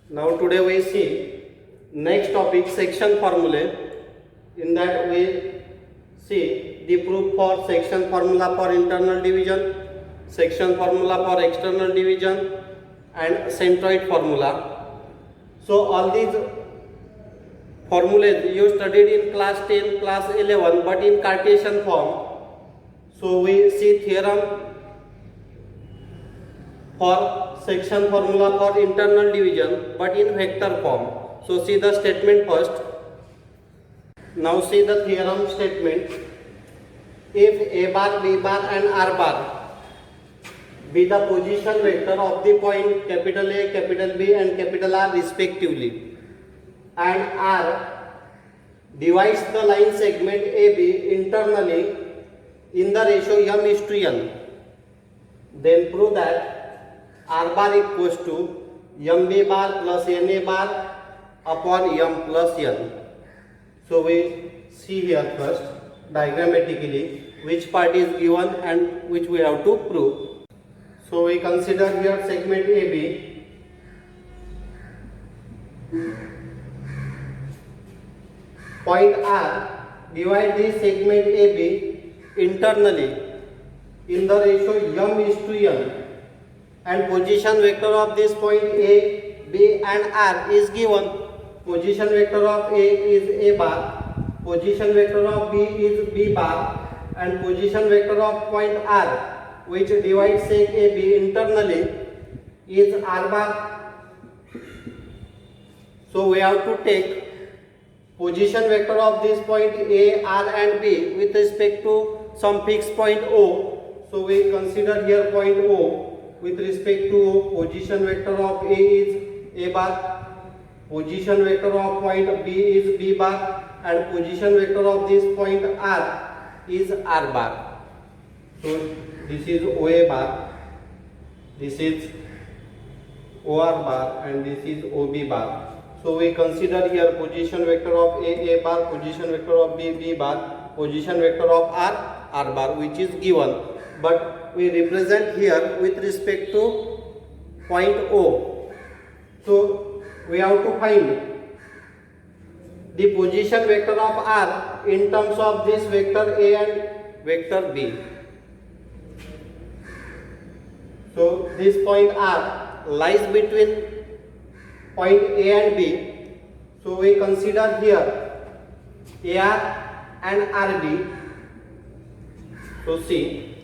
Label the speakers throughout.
Speaker 1: Now today we see next topic, section formulae. In that we see the proof for section formula for internal division, section formula for external division, and centroid formula. So all these formulas you studied in class 10, class 11, but in Cartesian form. So we see theorem for section formula for internal division, but in vector form. So see the statement first. Now see the theorem statement. If A bar, B bar and R bar be the position vector of the point capital A, capital B and capital R respectively, and R divides the line segment AB internally in the ratio m:1, then prove that R bar equals to mb bar plus na bar upon m plus n. So we see here first diagrammatically which part is given and which we have to prove. So we consider here segment AB. Point R, divide this segment AB internally in the ratio m:1, and position vector of this point A, B and R is given. Position vector of A is A bar, position vector of B is B bar, and position vector of point R, which divides seg AB internally, is R bar. So we have to take position vector of this point A, R and B with respect to some fixed point O. So we consider here point O. With respect to O, position vector of A is A bar, position vector of point B is B bar, and position vector of this point R is R bar. So this is OA bar, this is OR bar, and this is OB bar. So we consider here position vector of A bar, position vector of B bar, position vector of R bar, which is given, but we represent here with respect to point O. So we have to find the position vector of R in terms of this vector A and vector B. So this point R lies between point A and B. So we consider here AR and RB. So see,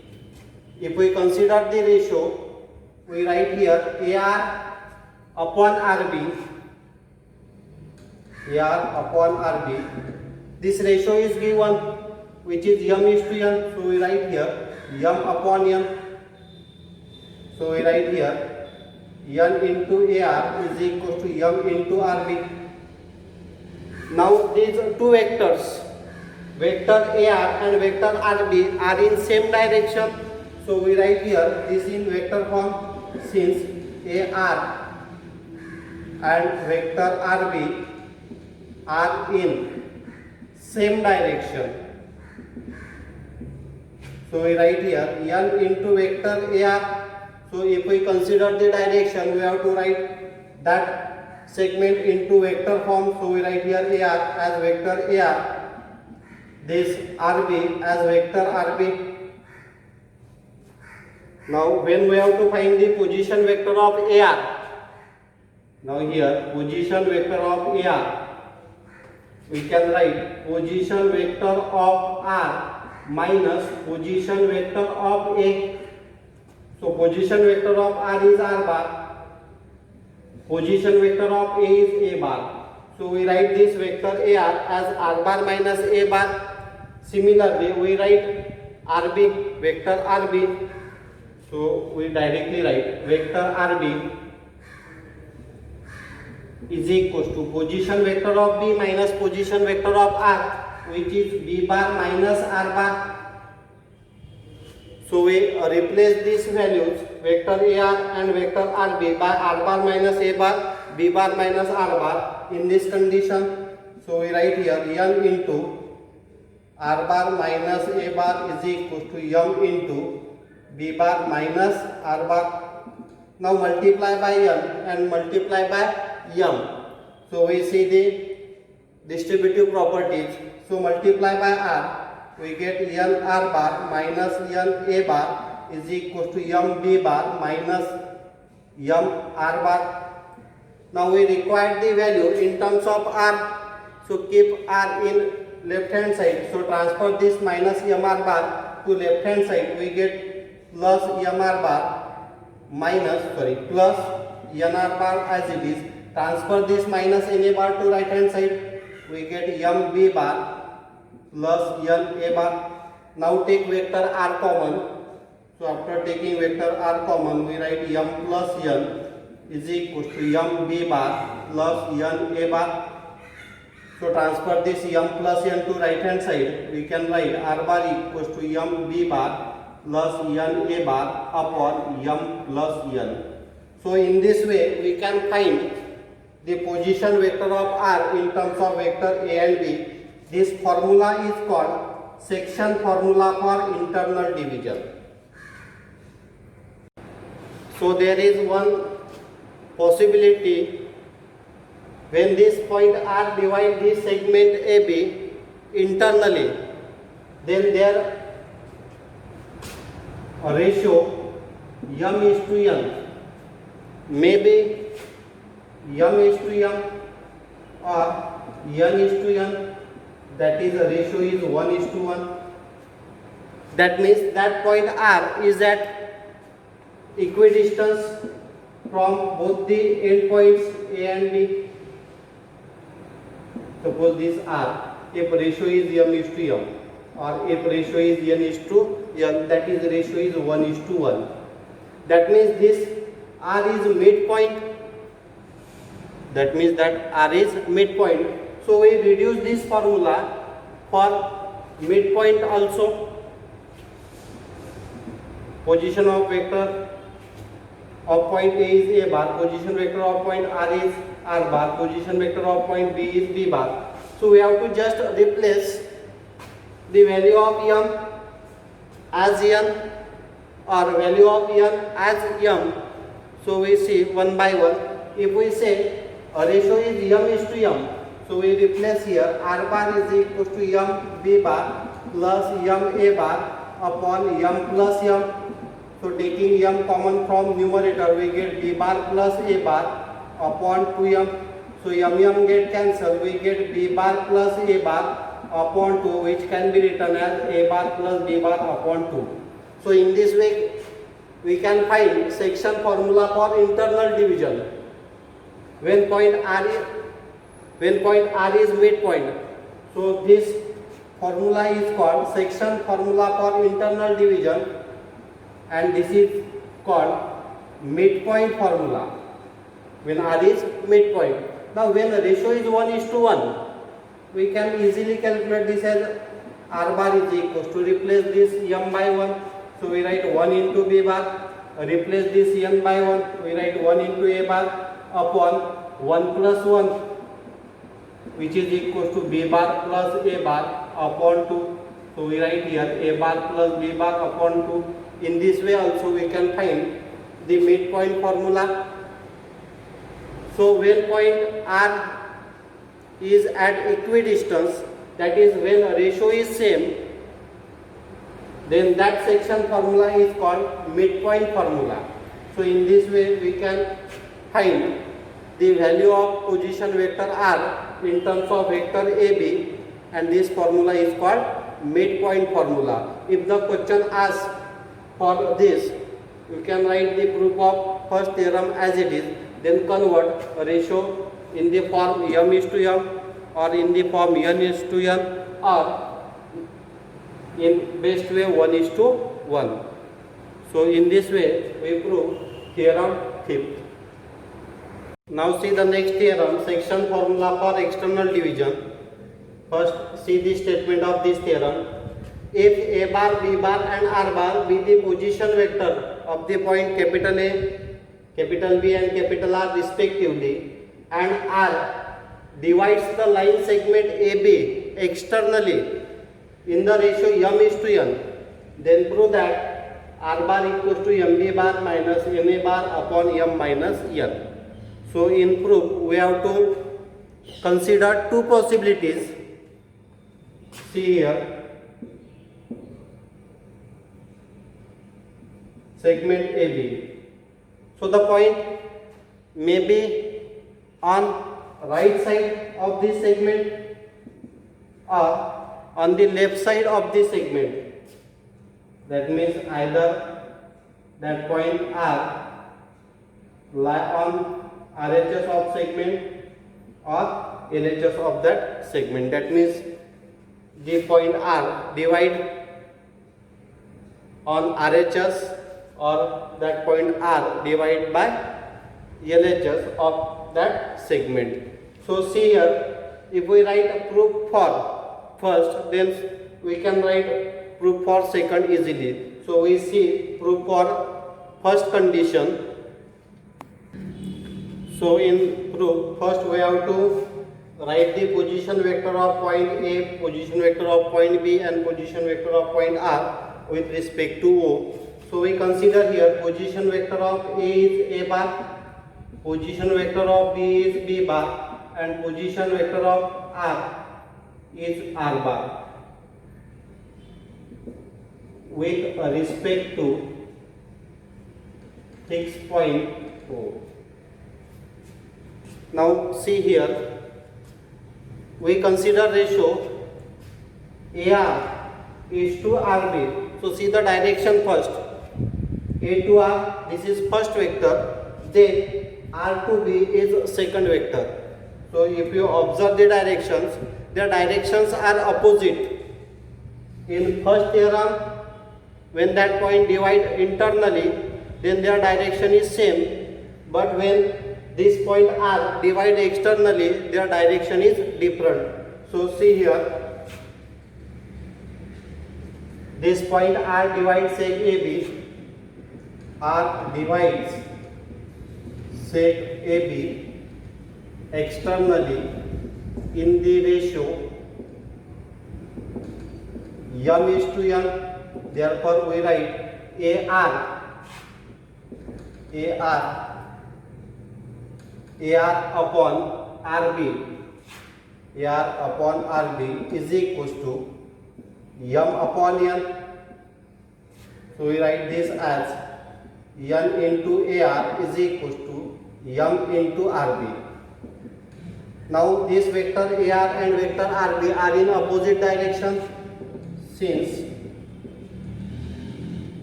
Speaker 1: if we consider the ratio, we write here AR upon RB, AR upon RB. This ratio is given, which is m:1. So we write here m upon n. So we write here n into AR is equal to m into RB. Now these two vectors, vector AR and vector RB, are in same direction. So we write here this in vector form, since AR and vector RB are in same direction. So we write here n into vector AR. So if we consider the direction, we have to write that segment into vector form. So we write here AR as vector AR, this RB as vector RB. Now when we have to find the position vector of AR, now here position vector of AR, we can write position vector of R minus position vector of A. So position vector of R is R bar, position vector of A is A bar. So we write this vector AR as R bar minus A bar. Similarly we write RB, vector RB. So we directly write vector RB is equals to position vector of B minus position vector of R, which is B bar minus R bar. So we replace these values, vector AR and vector RB, by R bar minus A bar, B bar minus R bar in this condition. So we write here n into R bar minus A bar is equals to m into B bar minus R bar. Now multiply by n and multiply by m. So we see the distributive properties. So multiply by r, we get n r bar minus n a bar is equal to m b bar minus m r bar. Now we require the value in terms of r. So keep r in left hand side. So transfer this minus m r bar to left hand side. We get plus m r bar minus plus n r bar as it is. Transfer this minus n a bar to right hand side. We get m b bar plus n a bar. Now take vector r common. So after taking vector r common, we write m plus n is equal to m b bar plus n a bar. So transfer this m plus n to right hand side. We can write r bar equals to m b bar plus n a bar upon m plus n. So in this way we can find the position vector of r in terms of vector a and b. This formula is called section formula for internal division. So there is one possibility, when this point r divides this segment AB internally, then their ratio m is to n may be m is to m or n is to n, that is the ratio is 1 is to 1. That means that point r is at equidistance from both the endpoints A and B. Suppose this r, if ratio is m is to m or if ratio is n is to n, that is ratio is 1 is to 1. That means this r is midpoint. That means that r is midpoint. So we reduce this formula for midpoint also. Position of vector of point A is a bar, position vector of point R is R bar, position vector of point B is B bar. So we have to just replace the value of m as n or value of n as m. So we see one by one. If we say a ratio is m is to m, so we replace here R bar is equal to m B bar plus m A bar upon m plus m. So taking m common from numerator, we get b bar plus a bar upon 2m. So m get cancelled, we get b bar plus a bar upon 2, which can be written as a bar plus b bar upon 2. So in this way we can find section formula for internal division when point r is midpoint. So this formula is called section formula for internal division, and this is called midpoint formula when r is midpoint. Now when the ratio is 1 is to 1, we can easily calculate this as r bar is equal to, replace this m by 1, so we write 1 into b bar, replace this n by 1, we write 1 into a bar upon 1 plus 1, which is equal to b bar plus a bar upon 2. So we write here a bar plus b bar upon 2. In this way also we can find the midpoint formula. So when point r is at equidistance, that is when a ratio is same, then that section formula is called midpoint formula. So in this way we can find the value of position vector r in terms of vector AB, and this formula is called midpoint formula. If the question asks for this, you can write the proof of first theorem as it is, then convert a ratio in the form m is to m or in the form n is to n, or in best way 1 is to 1. So in this way we prove theorem 5th. Now see the next theorem, section formula for external division. First see the statement of this theorem. If a bar, b bar and r bar be the position vector of the point capital A, capital B and capital R respectively, and r divides the line segment AB externally in the ratio m is to n, then prove that r bar equals to mb bar minus ma bar upon m minus n. So in proof we have to consider two possibilities. See here, segment AB. So the point may be on right side of this segment or on the left side of this segment. That means either that point R lie on RHS of segment or LHS of that segment. That means the point R divide on RHS or that point R divide by LHS of that segment. So see here, if we write a proof for first, then we can write proof for second easily. So we see proof for first condition. So in proof, first we have to write the position vector of point A, position vector of point B and position vector of point R with respect to O. So we consider here position vector of A is A bar, position vector of B is B bar and position vector of R is R bar with respect to fixed point O. Now see here, we consider ratio AR is to RB. So see the direction first. A to R, this is first vector, then R to B is second vector. So if you observe the directions are opposite. In first theorem, when that point divide internally, then their direction is same. But when this point R divide externally, their direction is different. So see here, this point R divides seg AB, R divides seg AB externally in the ratio m is to n. Therefore we write AR upon RB is equals to m upon n. So we write this as n into AR is equals to m into RB. Now this vector AR and vector RB are in opposite direction. Since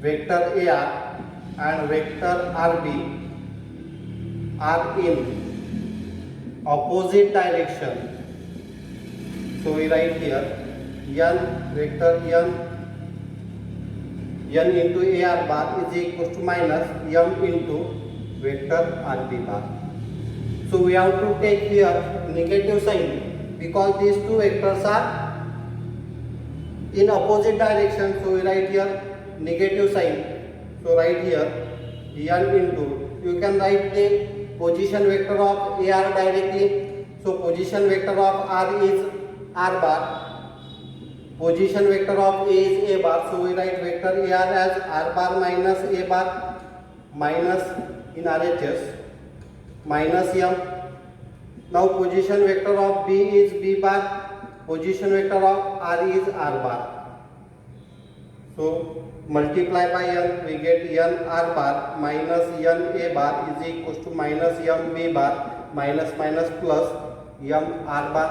Speaker 1: vector AR and vector RB are in opposite direction, so we write here n vector n into AR bar is equals to minus m into vector RB bar. So we have to take here negative sign because these two vectors are in opposite direction. So we write here negative sign. So write here n into, you can write the position vector of AR directly. So position vector of R is R bar, position vector of A is A bar. So we write vector AR as R bar minus A bar minus in RHS minus m. Now position vector of B is B bar, position vector of R is R bar. So multiply by n, we get n R bar minus n A bar is equals to minus m B bar minus minus plus m R bar.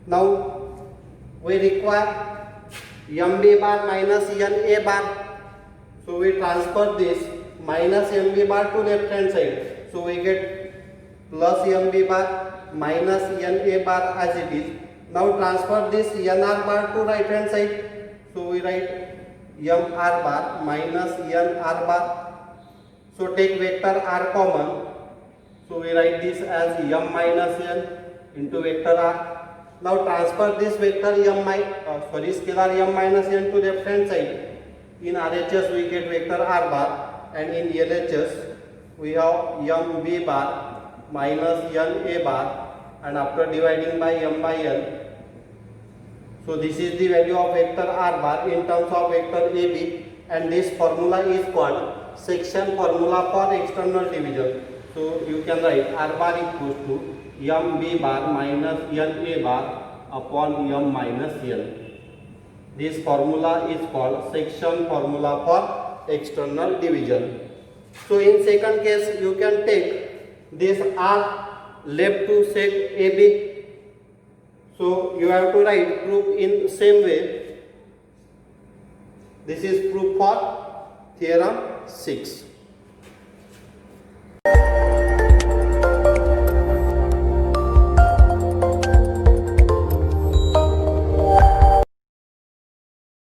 Speaker 1: Now we require m B bar minus n A bar. So we transfer this minus m B bar to left hand side. So we get plus m B bar minus n A bar as it is. Now transfer this n R bar to right hand side. So we write m R bar minus n R bar. So take vector R common. So we write this as m minus n into vector R. Now transfer this vector scalar m minus n to left hand side. In RHS we get vector R bar and in LHS we have m B bar minus n A bar, and after dividing by m by n. So this is the value of vector R bar in terms of vector AB, and this formula is called section formula for external division. So you can write R bar equals to MB bar minus NA bar upon M minus N. This formula is called section formula for external division. So in second case you can take this R left to set AB. So you have to write proof in same way. This is proof for theorem 6.